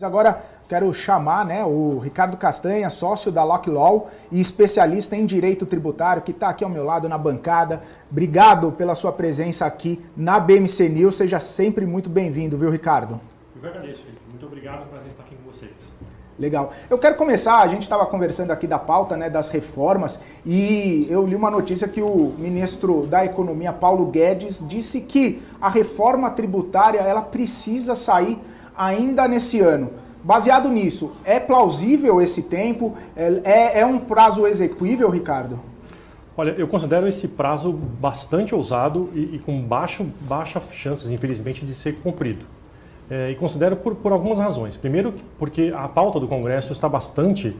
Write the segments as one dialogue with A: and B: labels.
A: Agora quero chamar o Ricardo Castanha, sócio da Lock Law e especialista em direito tributário, que está aqui ao meu lado na bancada. Obrigado pela sua presença aqui na BMC News. Seja sempre muito bem-vindo, viu, Ricardo?
B: Eu que agradeço, Felipe. Muito obrigado por estar aqui com vocês.
A: Legal. Eu quero começar, a gente estava conversando aqui da pauta, das reformas, e eu li uma notícia que o ministro da Economia, Paulo Guedes, disse que a reforma tributária ela precisa sair ainda nesse ano. Baseado nisso, é plausível esse tempo? É um prazo execuível, Ricardo?
B: Olha, eu considero esse prazo bastante ousado e com baixas chances, infelizmente, de ser cumprido. E considero por algumas razões. Primeiro, porque a pauta do Congresso está bastante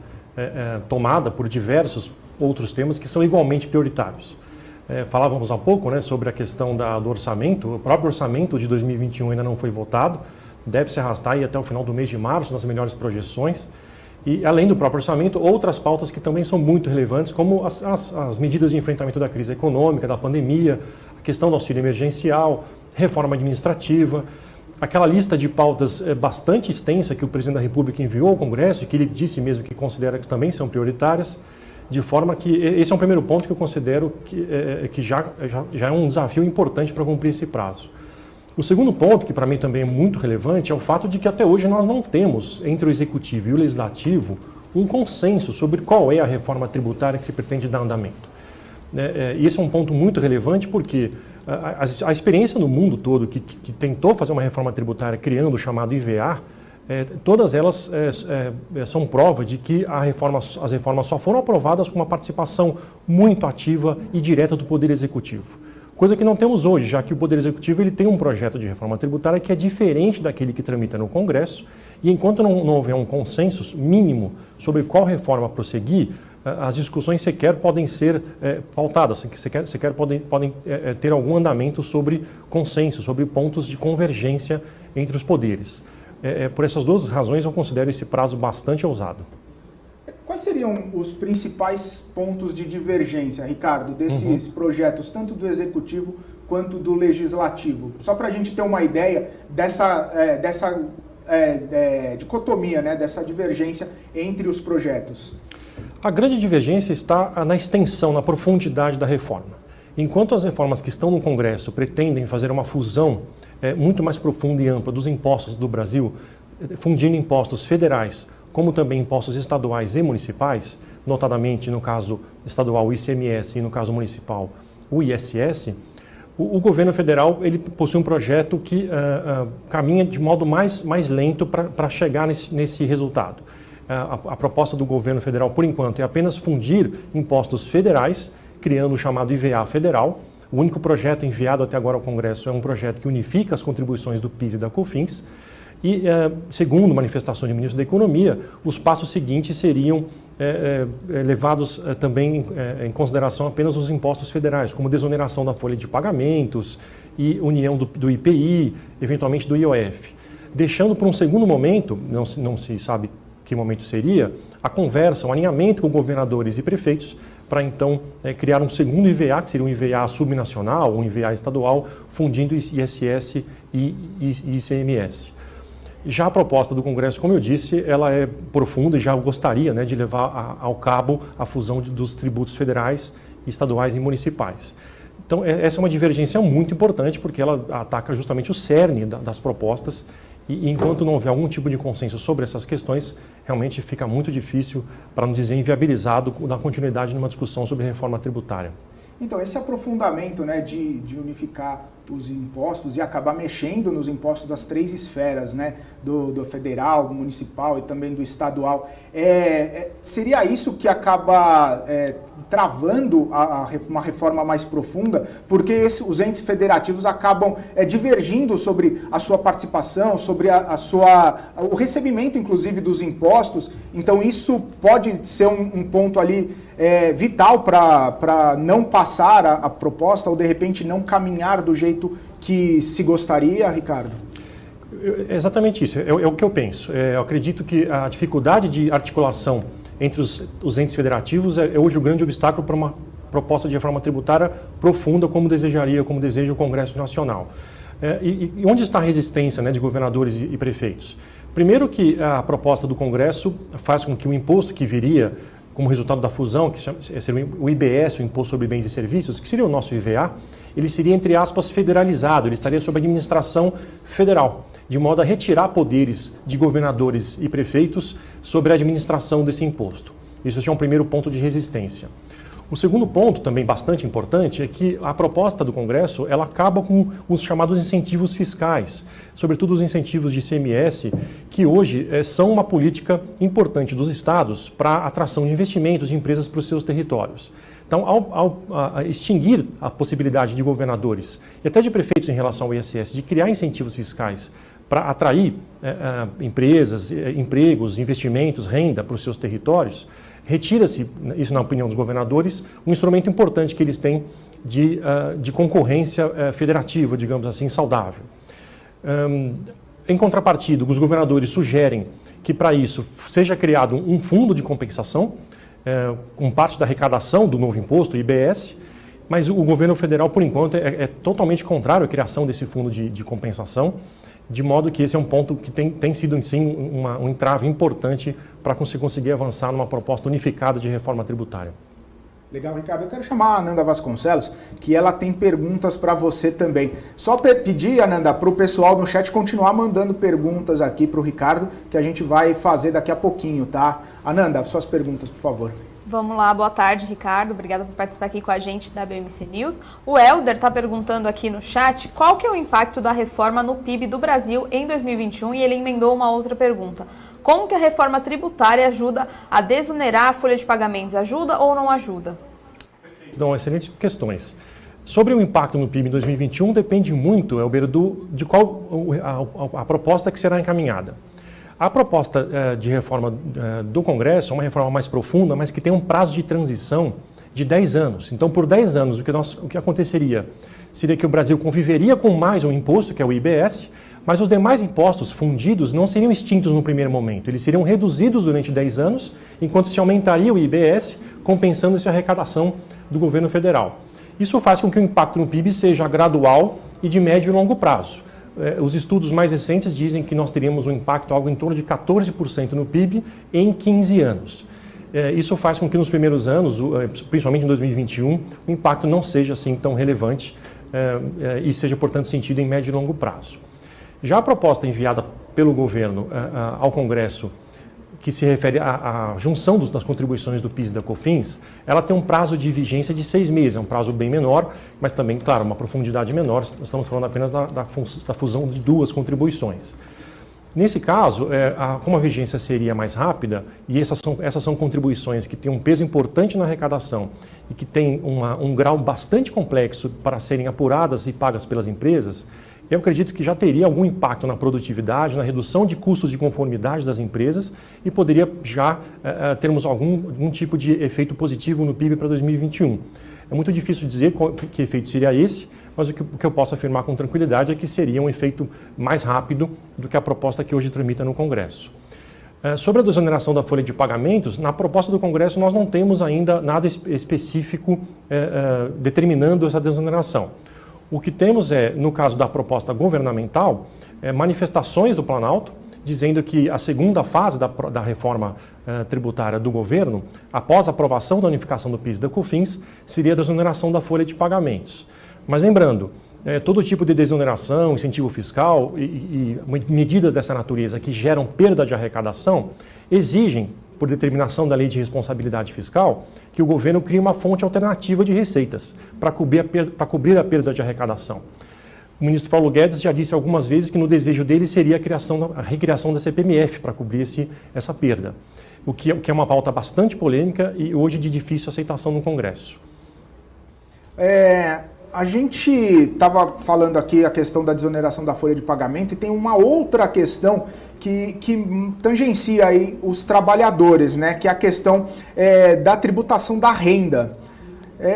B: tomada por diversos outros temas que são igualmente prioritários. Falávamos há pouco sobre a questão do orçamento. O próprio orçamento de 2021 ainda não foi votado. Deve se arrastar aí até o final do mês de março, nas melhores projeções. E, além do próprio orçamento, outras pautas que também são muito relevantes, como as medidas de enfrentamento da crise econômica, da pandemia, a questão do auxílio emergencial, reforma administrativa, aquela lista de pautas bastante extensa que o presidente da República enviou ao Congresso e que ele disse mesmo que considera que também são prioritárias, de forma que esse é um primeiro ponto que eu considero que já é um desafio importante para cumprir esse prazo. O segundo ponto, que para mim também é muito relevante, é o fato de que até hoje nós não temos, entre o Executivo e o Legislativo, um consenso sobre qual é a reforma tributária que se pretende dar andamento. E esse é um ponto muito relevante porque a experiência no mundo todo que tentou fazer uma reforma tributária criando o chamado IVA, todas elas são prova de que as reformas só foram aprovadas com uma participação muito ativa e direta do Poder Executivo. Coisa que não temos hoje, já que o Poder Executivo ele tem um projeto de reforma tributária que é diferente daquele que tramita no Congresso, e enquanto não houver um consenso mínimo sobre qual reforma prosseguir, as discussões sequer podem ser pautadas, sequer podem ter algum andamento sobre consenso, sobre pontos de convergência entre os poderes. Por essas duas razões, eu considero esse prazo bastante ousado.
A: Quais seriam os principais pontos de divergência, Ricardo, desses projetos, tanto do Executivo quanto do Legislativo? Só para a gente ter uma ideia dessa dicotomia, dessa divergência entre os projetos.
B: A grande divergência está na extensão, na profundidade da reforma. Enquanto as reformas que estão no Congresso pretendem fazer uma fusão muito mais profunda e ampla dos impostos do Brasil, fundindo impostos federais, como também impostos estaduais e municipais, notadamente no caso estadual o ICMS e no caso municipal o ISS, o governo federal ele possui um projeto que caminha de modo mais lento para chegar nesse resultado. A proposta do governo federal, por enquanto, é apenas fundir impostos federais, criando o chamado IVA federal. O único projeto enviado até agora ao Congresso é um projeto que unifica as contribuições do PIS e da COFINS. E, segundo manifestação do ministro da Economia, os passos seguintes seriam levados também em consideração apenas os impostos federais, como desoneração da folha de pagamentos e união do IPI, eventualmente do IOF. Deixando para um segundo momento, não se sabe que momento seria, a conversa, o alinhamento com governadores e prefeitos para então criar um segundo IVA, que seria um IVA subnacional, um IVA estadual, fundindo ISS e ICMS. Já a proposta do Congresso, como eu disse, ela é profunda e já gostaria de levar ao cabo a fusão dos tributos federais, estaduais e municipais. Então, essa é uma divergência muito importante porque ela ataca justamente o cerne das propostas e enquanto não houver algum tipo de consenso sobre essas questões, realmente fica muito difícil, para não dizer inviabilizado, dar continuidade numa discussão sobre reforma tributária.
A: Então, esse aprofundamento de unificar os impostos e acabar mexendo nos impostos das três esferas, do federal, do municipal e também do estadual, seria isso que acaba travando uma reforma mais profunda, porque os entes federativos acabam divergindo sobre a sua participação, sobre o recebimento, inclusive, dos impostos. Então, isso pode ser um ponto ali vital para não passar a proposta ou, de repente, não caminhar do jeito que se gostaria, Ricardo?
B: Exatamente isso, é o que eu penso. Eu acredito que a dificuldade de articulação entre os entes federativos é hoje o grande obstáculo para uma proposta de reforma tributária profunda como deseja o Congresso Nacional. E onde está a resistência de governadores e prefeitos? Primeiro que a proposta do Congresso faz com que o imposto que viria como resultado da fusão, que seria o IBS, o Imposto sobre Bens e Serviços, que seria o nosso IVA, ele seria, entre aspas, federalizado, ele estaria sob administração federal, de modo a retirar poderes de governadores e prefeitos sobre a administração desse imposto. Isso é um primeiro ponto de resistência. O segundo ponto, também bastante importante, é que a proposta do Congresso ela acaba com os chamados incentivos fiscais, sobretudo os incentivos de ICMS, que hoje são uma política importante dos estados para a atração de investimentos de empresas para os seus territórios. Então, ao extinguir a possibilidade de governadores e até de prefeitos em relação ao ISS de criar incentivos fiscais para atrair empresas, empregos, investimentos, renda para os seus territórios, retira-se, isso na opinião dos governadores, um instrumento importante que eles têm de concorrência federativa, digamos assim, saudável. Em contrapartida, os governadores sugerem que para isso seja criado um fundo de compensação, com parte da arrecadação do novo imposto, IBS, mas o governo federal, por enquanto, é totalmente contrário à criação desse fundo de compensação, de modo que esse é um ponto que tem sido, em si, um entrave importante para conseguir avançar numa proposta unificada de reforma tributária.
A: Legal, Ricardo. Eu quero chamar a Ananda Vasconcelos, que ela tem perguntas para você também. Só pedir, Ananda, para o pessoal no chat continuar mandando perguntas aqui para o Ricardo, que a gente vai fazer daqui a pouquinho, tá? Ananda, suas perguntas, por favor.
C: Vamos lá, boa tarde, Ricardo. Obrigada por participar aqui com a gente da BMC News. O Helder está perguntando aqui no chat qual que é o impacto da reforma no PIB do Brasil em 2021 e ele emendou uma outra pergunta. Como que a reforma tributária ajuda a desonerar a folha de pagamentos? Ajuda ou não ajuda?
B: Então, excelentes questões. Sobre o impacto no PIB em 2021, depende muito, Elber, de qual a proposta que será encaminhada. A proposta de reforma do Congresso é uma reforma mais profunda, mas que tem um prazo de transição de 10 anos. Então, por 10 anos, o que aconteceria seria que o Brasil conviveria com mais um imposto, que é o IBS, mas os demais impostos fundidos não seriam extintos no primeiro momento. Eles seriam reduzidos durante 10 anos, enquanto se aumentaria o IBS, compensando-se a arrecadação do governo federal. Isso faz com que o impacto no PIB seja gradual e de médio e longo prazo. Os estudos mais recentes dizem que nós teríamos um impacto algo em torno de 14% no PIB em 15 anos. Isso faz com que nos primeiros anos, principalmente em 2021, o impacto não seja assim tão relevante e seja, portanto, sentido em médio e longo prazo. Já a proposta enviada pelo governo ao Congresso, que se refere à junção das contribuições do PIS e da COFINS, ela tem um prazo de vigência de 6 meses, é um prazo bem menor, mas também, claro, uma profundidade menor, estamos falando apenas da fusão de duas contribuições. Nesse caso, como a vigência seria mais rápida, e essas são contribuições que têm um peso importante na arrecadação e que têm um grau bastante complexo para serem apuradas e pagas pelas empresas, eu acredito que já teria algum impacto na produtividade, na redução de custos de conformidade das empresas e poderia já termos algum tipo de efeito positivo no PIB para 2021. É muito difícil dizer que efeito seria esse, mas o que eu posso afirmar com tranquilidade é que seria um efeito mais rápido do que a proposta que hoje tramita no Congresso. Sobre a desoneração da folha de pagamentos, na proposta do Congresso nós não temos ainda nada específico determinando essa desoneração. O que temos no caso da proposta governamental, manifestações do Planalto, dizendo que a segunda fase da reforma tributária do governo, após a aprovação da unificação do PIS e da COFINS, seria a desoneração da folha de pagamentos. Mas lembrando, todo tipo de desoneração, incentivo fiscal e medidas dessa natureza que geram perda de arrecadação exigem, por determinação da Lei de Responsabilidade Fiscal, que o governo crie uma fonte alternativa de receitas para cobrir a perda de arrecadação. O ministro Paulo Guedes já disse algumas vezes que no desejo dele seria a recriação da CPMF para cobrir essa perda, o que é uma pauta bastante polêmica e hoje de difícil aceitação no Congresso.
A: A gente estava falando aqui a questão da desoneração da folha de pagamento e tem uma outra questão que tangencia aí os trabalhadores, né? Que é a questão da tributação da renda.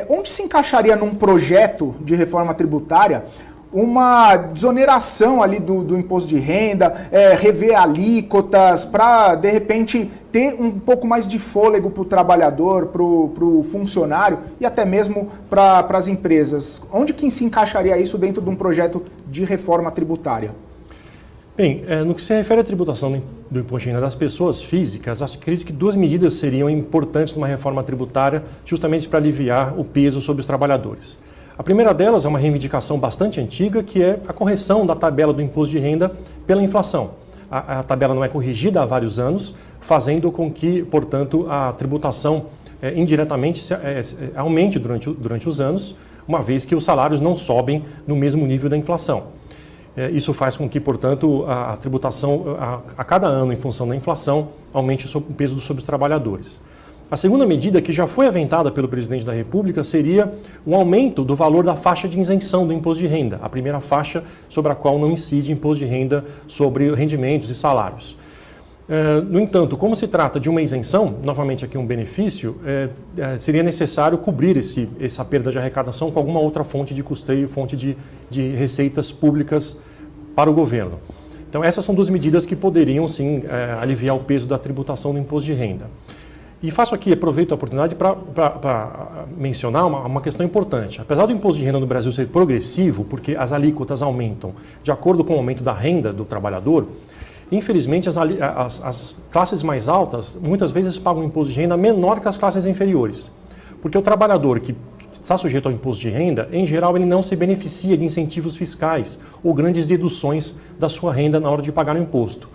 A: Onde se encaixaria num projeto de reforma tributária uma desoneração ali do imposto de renda, rever alíquotas para, de repente, ter um pouco mais de fôlego para o trabalhador, para o funcionário e até mesmo para as empresas? Onde que se encaixaria isso dentro de um projeto de reforma tributária?
B: Bem, no que se refere à tributação do imposto de renda das pessoas físicas, acredito que duas medidas seriam importantes numa reforma tributária, justamente para aliviar o peso sobre os trabalhadores. A primeira delas é uma reivindicação bastante antiga, que é a correção da tabela do imposto de renda pela inflação. A tabela não é corrigida há vários anos, fazendo com que, portanto, a tributação indiretamente aumente durante os anos, uma vez que os salários não sobem no mesmo nível da inflação. Isso faz com que, portanto, a tributação a cada ano, em função da inflação, aumente o peso sobre os trabalhadores. A segunda medida, que já foi aventada pelo presidente da República, seria um aumento do valor da faixa de isenção do imposto de renda, a primeira faixa sobre a qual não incide imposto de renda sobre rendimentos e salários. No entanto, como se trata de uma isenção, novamente aqui um benefício, seria necessário cobrir essa perda de arrecadação com alguma outra fonte de custeio, fonte de receitas públicas para o governo. Então, essas são duas medidas que poderiam, sim, aliviar o peso da tributação do imposto de renda. E aproveito a oportunidade para mencionar uma questão importante. Apesar do imposto de renda no Brasil ser progressivo, porque as alíquotas aumentam de acordo com o aumento da renda do trabalhador, infelizmente as classes mais altas muitas vezes pagam um imposto de renda menor que as classes inferiores. Porque o trabalhador que está sujeito ao imposto de renda, em geral, ele não se beneficia de incentivos fiscais ou grandes deduções da sua renda na hora de pagar o imposto.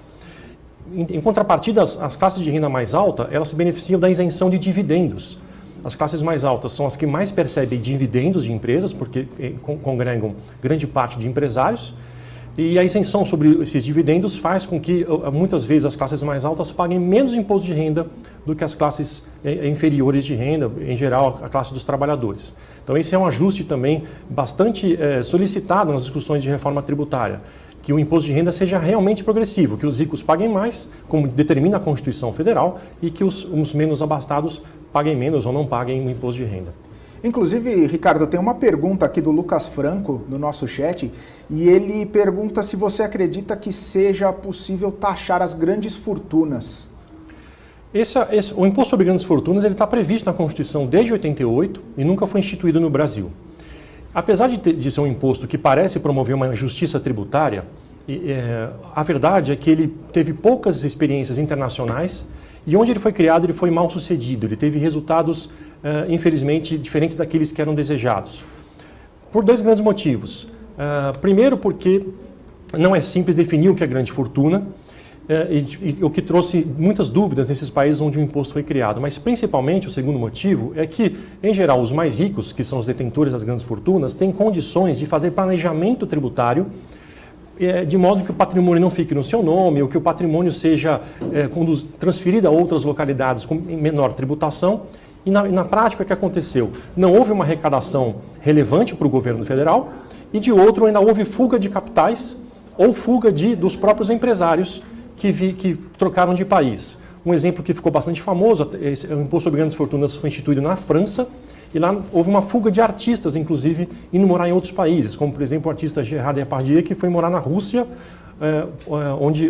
B: Em contrapartida, as classes de renda mais alta, elas se beneficiam da isenção de dividendos. As classes mais altas são as que mais percebem dividendos de empresas, porque congregam grande parte de empresários, e a isenção sobre esses dividendos faz com que, muitas vezes, as classes mais altas paguem menos imposto de renda do que as classes inferiores de renda, em geral, a classe dos trabalhadores. Então, esse é um ajuste também bastante solicitado nas discussões de reforma tributária, que o imposto de renda seja realmente progressivo, que os ricos paguem mais, como determina a Constituição Federal, e que os menos abastados paguem menos ou não paguem o imposto de renda.
A: Inclusive, Ricardo, tem uma pergunta aqui do Lucas Franco no nosso chat, e ele pergunta se você acredita que seja possível taxar as grandes fortunas.
B: O imposto sobre grandes fortunas está previsto na Constituição desde 88 e nunca foi instituído no Brasil. Apesar de ser um imposto que parece promover uma justiça tributária, a verdade é que ele teve poucas experiências internacionais e onde ele foi criado ele foi mal sucedido, ele teve resultados, infelizmente, diferentes daqueles que eram desejados. Por dois grandes motivos. Primeiro, porque não é simples definir o que é grande fortuna, o que trouxe muitas dúvidas nesses países onde o imposto foi criado. Mas, principalmente, o segundo motivo é que, em geral, os mais ricos, que são os detentores das grandes fortunas, têm condições de fazer planejamento tributário de modo que o patrimônio não fique no seu nome, ou que o patrimônio seja transferido a outras localidades com menor tributação. E na prática, o que aconteceu? Não houve uma arrecadação relevante para o governo federal e, de outro, ainda houve fuga de capitais ou fuga dos próprios empresários que trocaram de país. Um exemplo que ficou bastante famoso, o imposto sobre grandes fortunas foi instituído na França, e lá houve uma fuga de artistas, inclusive, indo morar em outros países, como, por exemplo, o artista Gérard Depardieu, que foi morar na Rússia,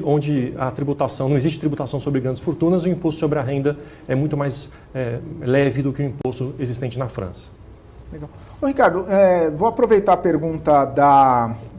B: onde a tributação, não existe tributação sobre grandes fortunas, o imposto sobre a renda é muito mais leve do que o imposto existente na França.
A: Legal. Ô, Ricardo, vou aproveitar a pergunta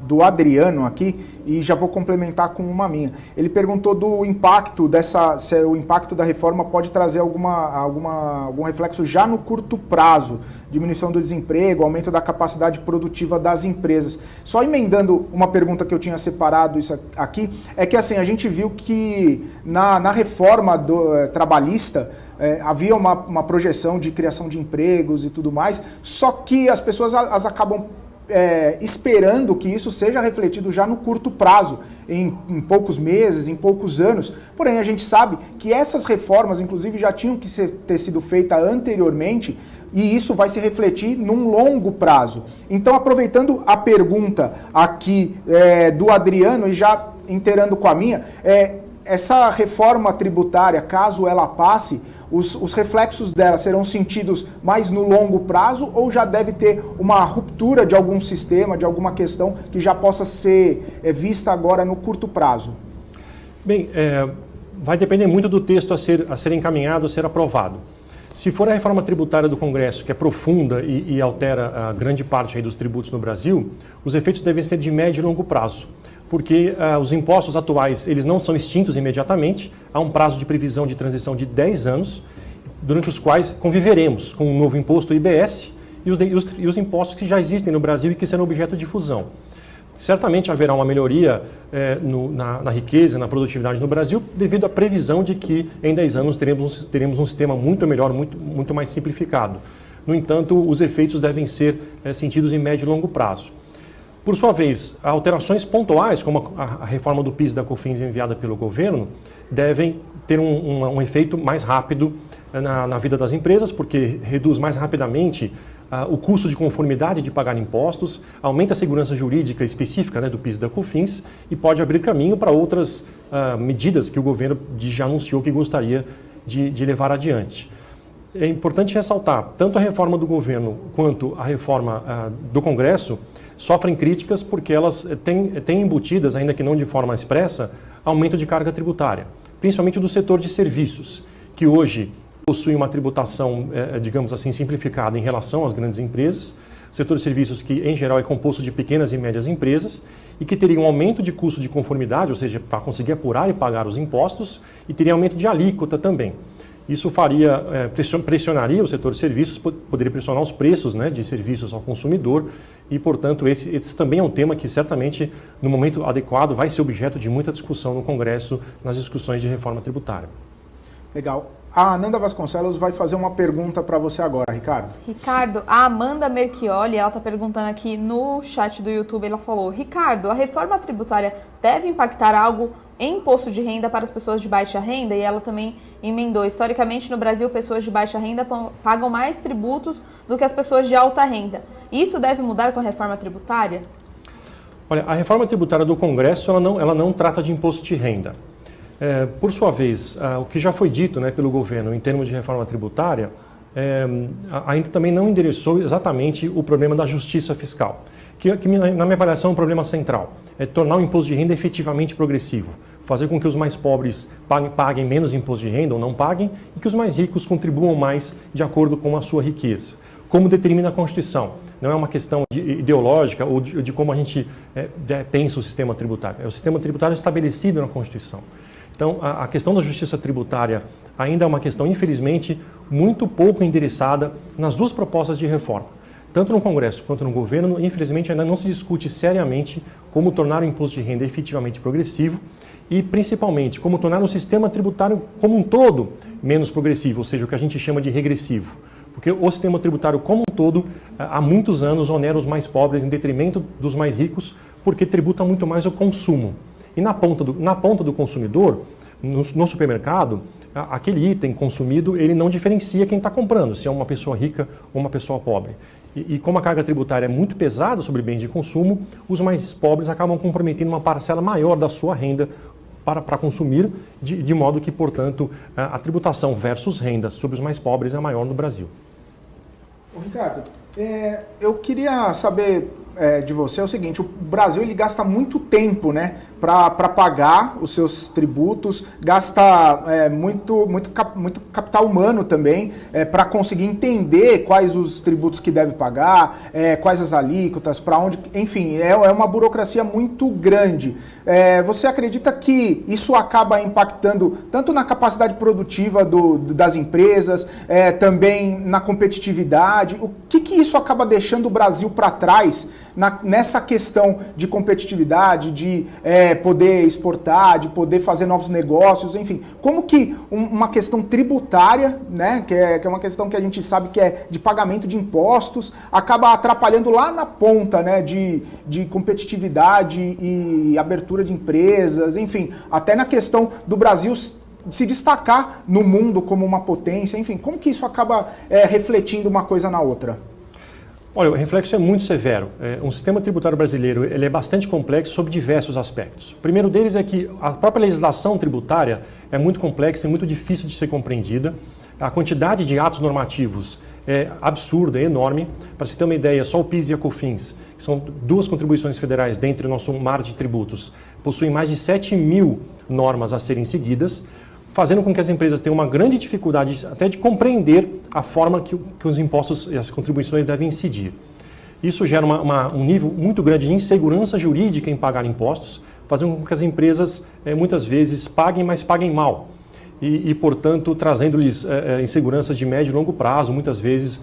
A: do Adriano aqui e já vou complementar com uma minha. Ele perguntou do impacto se o impacto da reforma pode trazer algum reflexo já no curto prazo, diminuição do desemprego, aumento da capacidade produtiva das empresas. Só emendando uma pergunta que eu tinha separado isso aqui, é que assim, a gente viu que na reforma trabalhista, havia uma projeção de criação de empregos e tudo mais, só que as pessoas acabam esperando que isso seja refletido já no curto prazo, em poucos meses, em poucos anos. Porém, a gente sabe que essas reformas, inclusive, já tinham que ter sido feitas anteriormente e isso vai se refletir num longo prazo. Então, aproveitando a pergunta aqui do Adriano e já inteirando com a minha, essa reforma tributária, caso ela passe, os reflexos dela serão sentidos mais no longo prazo ou já deve ter uma ruptura de algum sistema, de alguma questão que já possa ser vista agora no curto prazo? Bem,
B: vai depender muito do texto a ser encaminhado, a ser aprovado. Se for a reforma tributária do Congresso, que é profunda e altera a grande parte aí dos tributos no Brasil, os efeitos devem ser de médio e longo prazo. porque os impostos atuais eles não são extintos imediatamente, há um prazo de previsão de transição de 10 anos, durante os quais conviveremos com o novo imposto IBS e os impostos que já existem no Brasil e que serão objeto de fusão. Certamente haverá uma melhoria na riqueza, na produtividade no Brasil, devido à previsão de que em 10 anos teremos um sistema muito melhor, muito mais simplificado. No entanto, os efeitos devem ser sentidos em médio e longo prazo. Por sua vez, alterações pontuais, como a reforma do PIS e da COFINS enviada pelo governo, devem ter um efeito mais rápido na vida das empresas, porque reduz mais rapidamente o custo de conformidade de pagar impostos, aumenta a segurança jurídica específica, né, do PIS e da COFINS e pode abrir caminho para outras medidas que o governo já anunciou que gostaria de levar adiante. É importante ressaltar, tanto a reforma do governo quanto a reforma do Congresso sofrem críticas porque elas têm embutidas, ainda que não de forma expressa, aumento de carga tributária, principalmente do setor de serviços, que hoje possui uma tributação, digamos assim, simplificada em relação às grandes empresas, o setor de serviços que, em geral, é composto de pequenas e médias empresas e que teria um aumento de custo de conformidade, ou seja, para conseguir apurar e pagar os impostos, e teria aumento de alíquota também. Isso pressionaria o setor de serviços, poderia pressionar os preços, né, de serviços ao consumidor e, portanto, esse também é um tema que certamente, no momento adequado, vai ser objeto de muita discussão no Congresso, nas discussões de reforma tributária.
A: Legal. A Ananda Vasconcelos vai fazer uma pergunta para você agora, Ricardo.
C: Ricardo, a Amanda Merchioli, ela está perguntando aqui no chat do YouTube, ela falou: Ricardo, a reforma tributária deve impactar algo em imposto de renda para as pessoas de baixa renda? E ela também emendou: historicamente no Brasil, pessoas de baixa renda pagam mais tributos do que as pessoas de alta renda. Isso deve mudar com a reforma tributária?
B: Olha, a reforma tributária do Congresso ela não trata de imposto de renda. Por sua vez, o que já foi dito, né, pelo governo em termos de reforma tributária, ainda também não endereçou exatamente o problema da justiça fiscal, que na minha avaliação é um problema central, é tornar o imposto de renda efetivamente progressivo, fazer com que os mais pobres paguem menos imposto de renda ou não paguem e que os mais ricos contribuam mais de acordo com a sua riqueza, como determina a Constituição. Não é uma questão ideológica ou de como a gente pensa o sistema tributário, é o sistema tributário estabelecido na Constituição. Então, a questão da justiça tributária ainda é uma questão, infelizmente, muito pouco endereçada nas duas propostas de reforma. Tanto no Congresso quanto no governo, infelizmente, ainda não se discute seriamente como tornar o imposto de renda efetivamente progressivo e, principalmente, como tornar o sistema tributário como um todo menos progressivo, ou seja, o que a gente chama de regressivo. Porque o sistema tributário como um todo, há muitos anos, onera os mais pobres em detrimento dos mais ricos, porque tributa muito mais o consumo. E na ponta do consumidor, no supermercado, aquele item consumido, ele não diferencia quem está comprando, se é uma pessoa rica ou uma pessoa pobre. E como a carga tributária é muito pesada sobre bens de consumo, os mais pobres acabam comprometendo uma parcela maior da sua renda para consumir, de modo que, portanto, a tributação versus renda sobre os mais pobres é maior no Brasil.
A: Ô, Ricardo, eu queria saber de você o seguinte: o Brasil ele gasta muito tempo, né, para pagar os seus tributos, gasta muito capital humano também para conseguir entender quais os tributos que deve pagar, quais as alíquotas, para onde, enfim, é uma burocracia muito grande. Você acredita que isso acaba impactando tanto na capacidade produtiva das empresas, também na competitividade? O que isso acaba deixando o Brasil para trás nessa questão de competitividade, de poder exportar, de poder fazer novos negócios, enfim? Como que uma questão tributária, né, que é uma questão que a gente sabe que é de pagamento de impostos, acaba atrapalhando lá na ponta, né, de competitividade e abertura de empresas, enfim, até na questão do Brasil se destacar no mundo como uma potência, enfim, como que isso acaba refletindo uma coisa na outra?
B: Olha, o reflexo é muito severo. Um sistema tributário brasileiro ele é bastante complexo sob diversos aspectos. O primeiro deles é que a própria legislação tributária é muito complexa e muito difícil de ser compreendida. A quantidade de atos normativos é absurda, é enorme. Para se ter uma ideia, só o PIS e a COFINS, que são duas contribuições federais dentre o nosso mar de tributos, possuem mais de 7.000 normas a serem seguidas, fazendo com que as empresas tenham uma grande dificuldade até de compreender a forma que os impostos e as contribuições devem incidir. Isso gera um nível muito grande de insegurança jurídica em pagar impostos, fazendo com que as empresas muitas vezes paguem, mas paguem mal. E portanto, trazendo-lhes inseguranças de médio e longo prazo, muitas vezes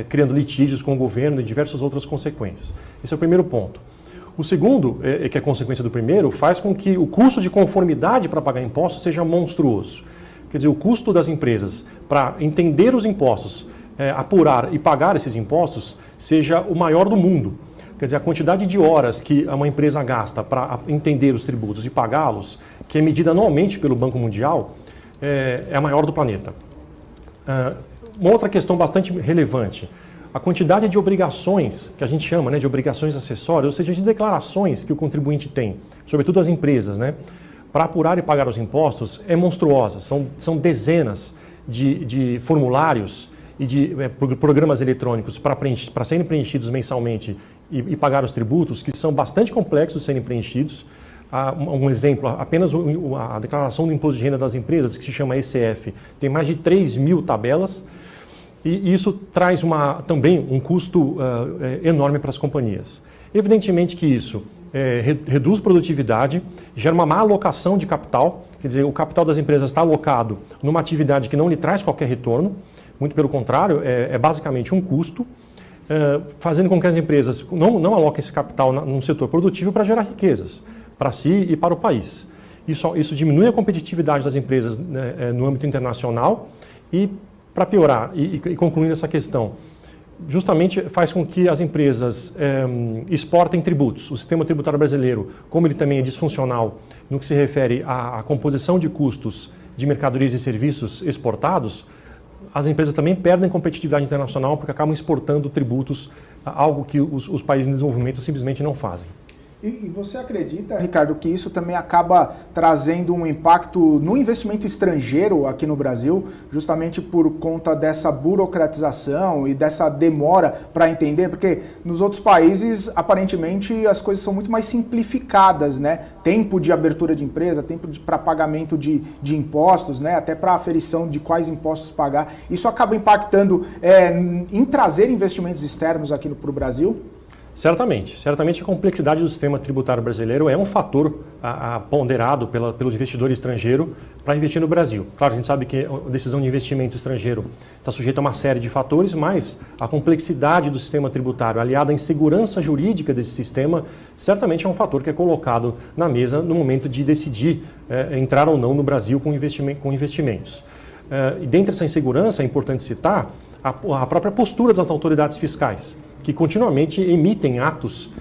B: criando litígios com o governo e diversas outras consequências. Esse é o primeiro ponto. O segundo, que é consequência do primeiro, faz com que o custo de conformidade para pagar impostos seja monstruoso. Quer dizer, o custo das empresas para entender os impostos, apurar e pagar esses impostos, seja o maior do mundo. Quer dizer, a quantidade de horas que uma empresa gasta para entender os tributos e pagá-los, que é medida anualmente pelo Banco Mundial, é a maior do planeta. Uma outra questão bastante relevante, a quantidade de obrigações, que a gente chama de obrigações acessórias, ou seja, de declarações que o contribuinte tem, sobretudo as empresas, para apurar e pagar os impostos, é monstruosa. São dezenas de formulários e de programas eletrônicos para serem preenchidos mensalmente e pagar os tributos, que são bastante complexos de serem preenchidos. Um exemplo, apenas a declaração do imposto de renda das empresas, que se chama ECF, tem mais de 3.000 tabelas e isso traz também um custo enorme para as companhias. Evidentemente que isso reduz produtividade, gera uma má alocação de capital, quer dizer, o capital das empresas está alocado numa atividade que não lhe traz qualquer retorno, muito pelo contrário, é basicamente um custo, fazendo com que as empresas não aloquem esse capital no setor produtivo para gerar riquezas, para si e para o país. Isso diminui a competitividade das empresas no âmbito internacional e, para piorar, e concluindo essa questão, justamente faz com que as empresas exportem tributos. O sistema tributário brasileiro, como ele também é disfuncional no que se refere à composição de custos de mercadorias e serviços exportados, as empresas também perdem competitividade internacional porque acabam exportando tributos, algo que os países em desenvolvimento simplesmente não fazem.
A: E você acredita, Ricardo, que isso também acaba trazendo um impacto no investimento estrangeiro aqui no Brasil, justamente por conta dessa burocratização e dessa demora para entender? Porque nos outros países, aparentemente, as coisas são muito mais simplificadas, Tempo de abertura de empresa, tempo para pagamento de impostos, até para aferição de quais impostos pagar. Isso acaba impactando em trazer investimentos externos aqui para o Brasil?
B: Certamente a complexidade do sistema tributário brasileiro é um fator ponderado pelo investidor estrangeiro para investir no Brasil. Claro, a gente sabe que a decisão de investimento estrangeiro está sujeita a uma série de fatores, mas a complexidade do sistema tributário, aliada à insegurança jurídica desse sistema, certamente é um fator que é colocado na mesa no momento de decidir entrar ou não no Brasil com investimentos. E dentre essa insegurança, é importante citar a própria postura das autoridades fiscais, que continuamente emitem atos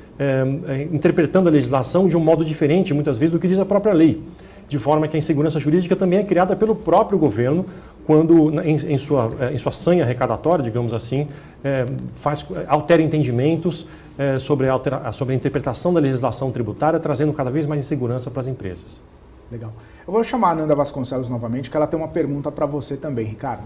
B: interpretando a legislação de um modo diferente, muitas vezes, do que diz a própria lei. De forma que a insegurança jurídica também é criada pelo próprio governo, quando, em sua sanha arrecadatória, digamos assim, altera entendimentos sobre a interpretação da legislação tributária, trazendo cada vez mais insegurança para as empresas.
A: Legal. Eu vou chamar a Nanda Vasconcelos novamente, que ela tem uma pergunta para você também, Ricardo.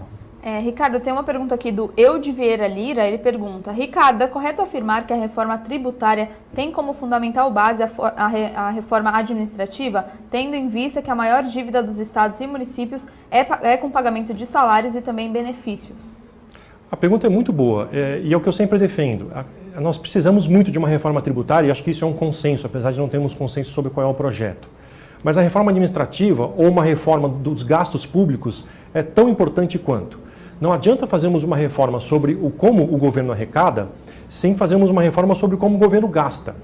C: Ricardo, tem uma pergunta aqui do Eude Vieira Lira. Ele pergunta: Ricardo, é correto afirmar que a reforma tributária tem como fundamental base a reforma administrativa, tendo em vista que a maior dívida dos estados e municípios é com pagamento de salários e também benefícios?
B: A pergunta é muito boa e é o que eu sempre defendo. Nós precisamos muito de uma reforma tributária e acho que isso é um consenso, apesar de não termos consenso sobre qual é o projeto. Mas a reforma administrativa ou uma reforma dos gastos públicos é tão importante quanto. Não adianta fazermos uma reforma sobre como o governo arrecada sem fazermos uma reforma sobre como o governo gasta.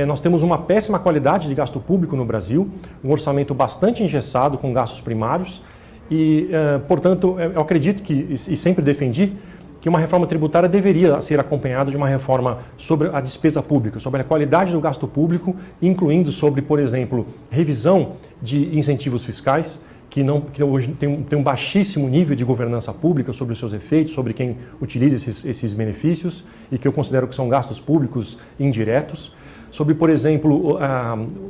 B: Nós temos uma péssima qualidade de gasto público no Brasil, um orçamento bastante engessado com gastos primários e, portanto, eu acredito e sempre defendi que uma reforma tributária deveria ser acompanhada de uma reforma sobre a despesa pública, sobre a qualidade do gasto público, incluindo sobre, por exemplo, revisão de incentivos fiscais, que hoje tem um baixíssimo nível de governança pública sobre os seus efeitos, sobre quem utiliza esses benefícios e que eu considero que são gastos públicos indiretos, sobre, por exemplo,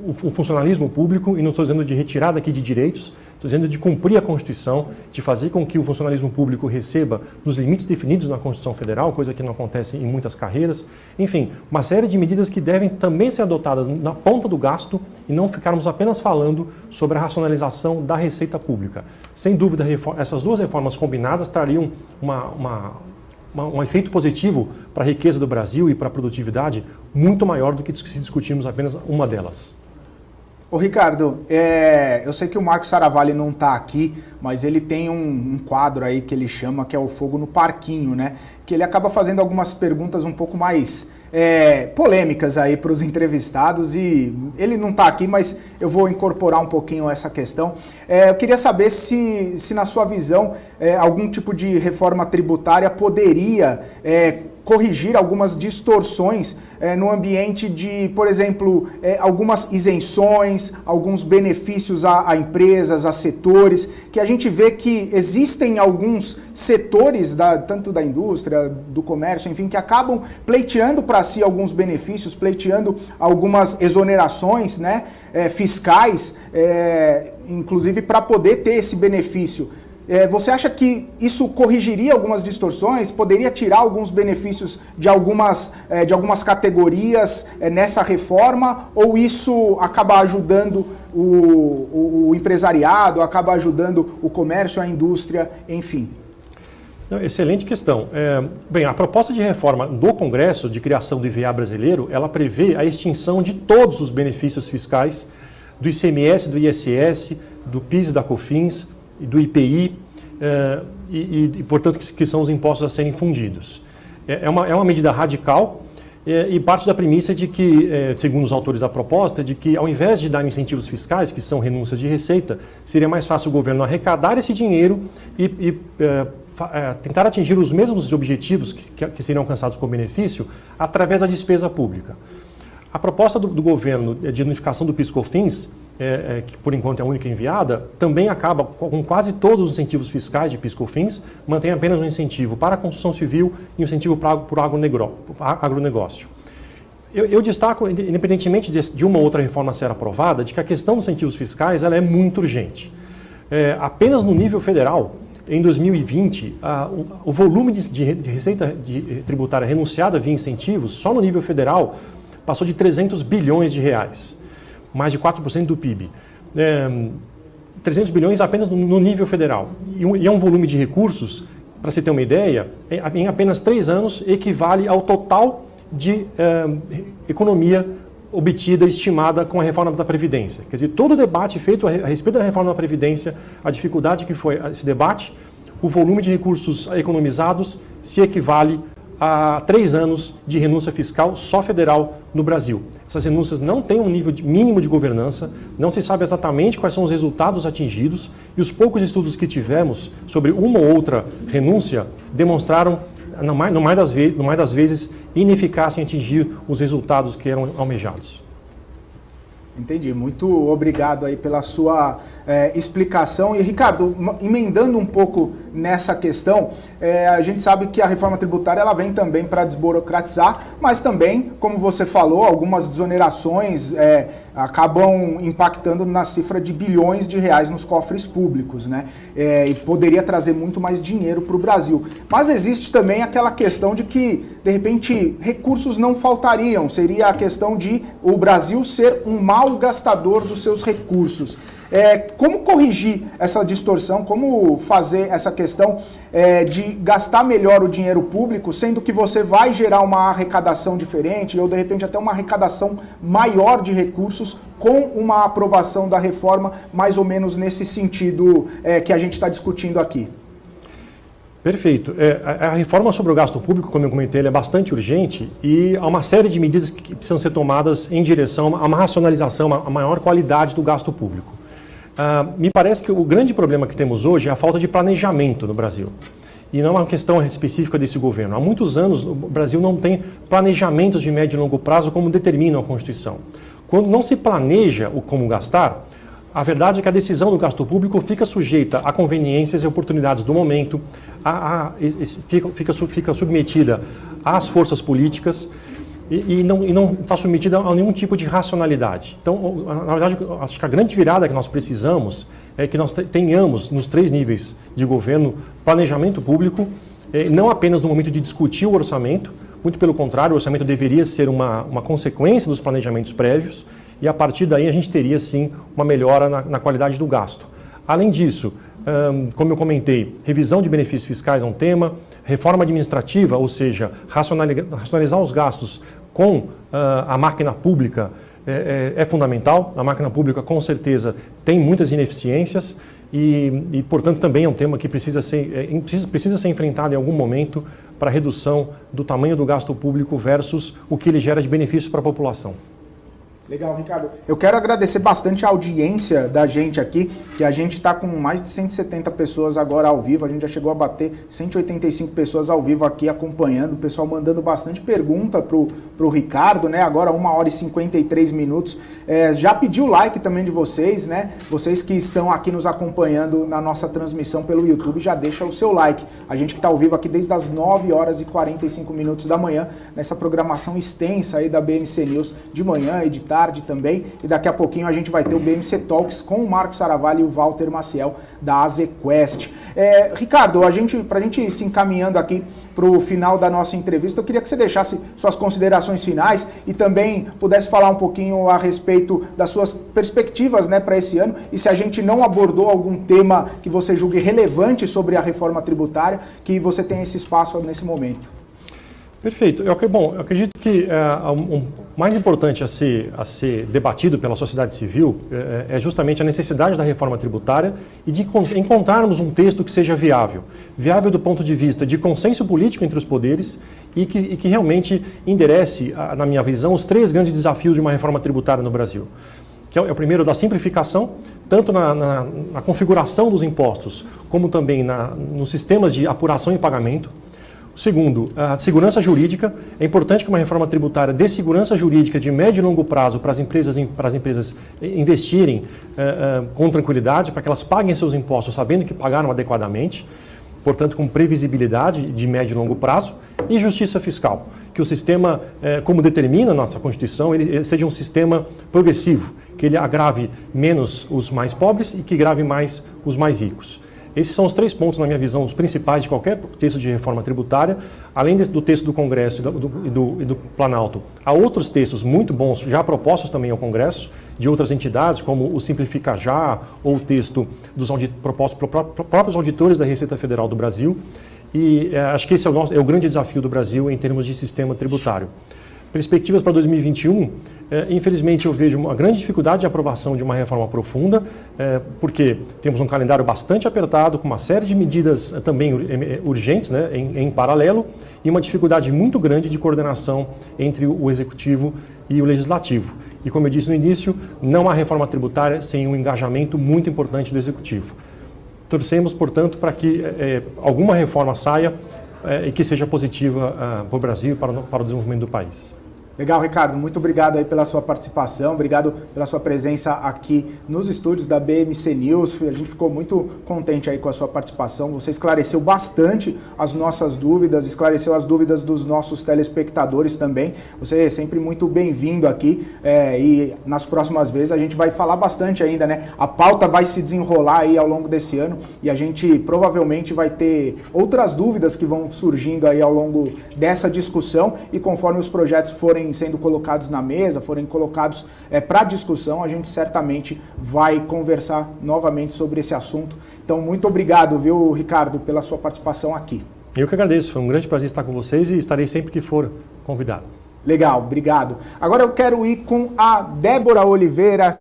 B: o funcionalismo público, e não estou dizendo de retirada aqui de direitos, estou dizendo de cumprir a Constituição, de fazer com que o funcionalismo público receba nos limites definidos na Constituição Federal, coisa que não acontece em muitas carreiras. Enfim, uma série de medidas que devem também ser adotadas na ponta do gasto e não ficarmos apenas falando sobre a racionalização da receita pública. Sem dúvida, essas duas reformas combinadas trariam um efeito positivo para a riqueza do Brasil e para a produtividade muito maior do que se discutirmos apenas uma delas.
A: Ô Ricardo, eu sei que o Marcos Saravalli não está aqui, mas ele tem um quadro aí que ele chama, que é o Fogo no Parquinho, né? Que ele acaba fazendo algumas perguntas um pouco mais polêmicas aí para os entrevistados, e ele não está aqui, mas eu vou incorporar um pouquinho essa questão. Eu queria saber se na sua visão, algum tipo de reforma tributária poderia corrigir algumas distorções no ambiente de, por exemplo, algumas isenções, alguns benefícios a empresas, a setores, que a gente vê que existem alguns setores, tanto da indústria, do comércio, enfim, que acabam pleiteando para si alguns benefícios, pleiteando algumas exonerações, né, fiscais, inclusive para poder ter esse benefício. Você acha que isso corrigiria algumas distorções? Poderia tirar alguns benefícios de algumas categorias nessa reforma? Ou isso acaba ajudando o empresariado, acaba ajudando o comércio, a indústria, enfim?
B: Excelente questão. Bem, a proposta de reforma do Congresso de criação do IVA brasileiro, ela prevê a extinção de todos os benefícios fiscais do ICMS, do ISS, do PIS e da COFINS, e do IPI, portanto, que são os impostos a serem fundidos. É uma medida radical e parte da premissa de que, segundo os autores da proposta, de que ao invés de dar incentivos fiscais, que são renúncias de receita, seria mais fácil o governo arrecadar esse dinheiro e tentar atingir os mesmos objetivos que seriam alcançados com o benefício através da despesa pública. A proposta do governo de unificação do PIS/COFINS, que por enquanto é a única enviada, também acaba com quase todos os incentivos fiscais de PIS/COFINS, mantém apenas um incentivo para a construção civil e um incentivo para o agronegócio. Eu destaco, independentemente de uma ou outra reforma ser aprovada, de que a questão dos incentivos fiscais ela é muito urgente. Apenas no nível federal, em 2020, o volume de receita tributária renunciada via incentivos, só no nível federal, passou de 300 bilhões de reais. Mais de 4% do PIB. 300 bilhões apenas no nível federal. E é um volume de recursos, para você ter uma ideia, em apenas 3 anos equivale ao total de economia obtida, estimada com a reforma da Previdência. Quer dizer, todo o debate feito a respeito da reforma da Previdência, a dificuldade que foi esse debate, o volume de recursos economizados se equivale a 3 anos de renúncia fiscal só federal no Brasil. Essas renúncias não têm um nível mínimo de governança, não se sabe exatamente quais são os resultados atingidos, e os poucos estudos que tivemos sobre uma ou outra renúncia demonstraram, no mais das vezes, ineficácia em atingir os resultados que eram almejados.
A: Entendi. Muito obrigado aí pela sua explicação. E, Ricardo, emendando um pouco nessa questão, a gente sabe que a reforma tributária ela vem também para desburocratizar, mas também, como você falou, algumas desonerações acabam impactando na cifra de bilhões de reais nos cofres públicos, né? E poderia trazer muito mais dinheiro para o Brasil. Mas existe também aquela questão de que, de repente, recursos não faltariam. Seria a questão de o Brasil ser um mau gastador dos seus recursos. Como corrigir essa distorção, como fazer essa questão de gastar melhor o dinheiro público, sendo que você vai gerar uma arrecadação diferente ou, de repente, até uma arrecadação maior de recursos com uma aprovação da reforma mais ou menos nesse sentido que a gente está discutindo aqui?
B: Perfeito. A reforma sobre o gasto público, como eu comentei, é bastante urgente e há uma série de medidas que precisam ser tomadas em direção a uma racionalização, a maior qualidade do gasto público. Me parece que o grande problema que temos hoje é a falta de planejamento no Brasil. E não é uma questão específica desse governo. Há muitos anos o Brasil não tem planejamentos de médio e longo prazo como determina a Constituição. Quando não se planeja o como gastar, a verdade é que a decisão do gasto público fica sujeita a conveniências e oportunidades do momento, fica submetida às forças políticas e não está submetida a nenhum tipo de racionalidade. Então, na verdade, acho que a grande virada que nós precisamos é que nós tenhamos, nos 3 níveis de governo, planejamento público, não apenas no momento de discutir o orçamento, muito pelo contrário, o orçamento deveria ser uma consequência dos planejamentos prévios, e a partir daí a gente teria, sim, uma melhora na qualidade do gasto. Além disso, como eu comentei, revisão de benefícios fiscais é um tema, reforma administrativa, ou seja, racionalizar os gastos com a máquina pública é fundamental. A máquina pública, com certeza, tem muitas ineficiências e portanto, também é um tema que precisa ser enfrentado em algum momento para a redução do tamanho do gasto público versus o que ele gera de benefícios para a população.
A: Legal, Ricardo. Eu quero agradecer bastante a audiência da gente aqui, que a gente está com mais de 170 pessoas agora ao vivo, a gente já chegou a bater 185 pessoas ao vivo aqui acompanhando, o pessoal mandando bastante pergunta pro Ricardo, né? Agora 1h53. Já pedi o like também de vocês, né? Vocês que estão aqui nos acompanhando na nossa transmissão pelo YouTube, já deixa o seu like. A gente que está ao vivo aqui desde as 9h45 da manhã, nessa programação extensa aí da BMC News de manhã e de tarde também, e daqui a pouquinho a gente vai ter o BMC Talks com o Marcos Saravalho e o Walter Maciel da AZQuest. Ricardo, para a gente ir se encaminhando aqui para o final da nossa entrevista, eu queria que você deixasse suas considerações finais e também pudesse falar um pouquinho a respeito das suas perspectivas, né, para esse ano, e se a gente não abordou algum tema que você julgue relevante sobre a reforma tributária, que você tem esse espaço nesse momento.
B: Perfeito. Eu acredito que o mais importante a ser debatido pela sociedade civil é justamente a necessidade da reforma tributária e de encontrarmos um texto que seja viável. Viável do ponto de vista de consenso político entre os poderes e que realmente enderece, na minha visão, os 3 grandes desafios de uma reforma tributária no Brasil. Que é o primeiro da simplificação, tanto na configuração dos impostos, como também nos sistemas de apuração e pagamento. Segundo, a segurança jurídica. É importante que uma reforma tributária dê segurança jurídica de médio e longo prazo para as empresas investirem com tranquilidade, para que elas paguem seus impostos sabendo que pagaram adequadamente, portanto com previsibilidade de médio e longo prazo, e justiça fiscal, que o sistema, como determina a nossa Constituição, ele seja um sistema progressivo, que ele agrave menos os mais pobres e que grave mais os mais ricos. Esses são os 3 pontos, na minha visão, os principais de qualquer texto de reforma tributária. Além do texto do Congresso e do Planalto, há outros textos muito bons, já propostos também ao Congresso, de outras entidades, como o Simplifica Já, ou o texto proposto pelos próprios auditores da Receita Federal do Brasil. E acho que esse é o grande desafio do Brasil em termos de sistema tributário. Perspectivas para 2021, infelizmente eu vejo uma grande dificuldade de aprovação de uma reforma profunda, porque temos um calendário bastante apertado, com uma série de medidas também urgentes, né, em paralelo, e uma dificuldade muito grande de coordenação entre o Executivo e o Legislativo. E como eu disse no início, não há reforma tributária sem um engajamento muito importante do Executivo. Torcemos, portanto, para que alguma reforma saia e que seja positiva para o Brasil e para o desenvolvimento do país.
A: Legal, Ricardo. Muito obrigado aí pela sua participação, obrigado pela sua presença aqui nos estúdios da BMC News. A gente ficou muito contente aí com a sua participação. Você esclareceu bastante as nossas dúvidas, esclareceu as dúvidas dos nossos telespectadores também. Você é sempre muito bem-vindo aqui e nas próximas vezes a gente vai falar bastante ainda, né? A pauta vai se desenrolar aí ao longo desse ano e a gente provavelmente vai ter outras dúvidas que vão surgindo aí ao longo dessa discussão e conforme os projetos forem sendo colocados na mesa, forem colocados para discussão, a gente certamente vai conversar novamente sobre esse assunto. Então, muito obrigado, viu, Ricardo, pela sua participação aqui.
B: Eu que agradeço, foi um grande prazer estar com vocês e estarei sempre que for convidado.
A: Legal, obrigado. Agora eu quero ir com a Débora Oliveira.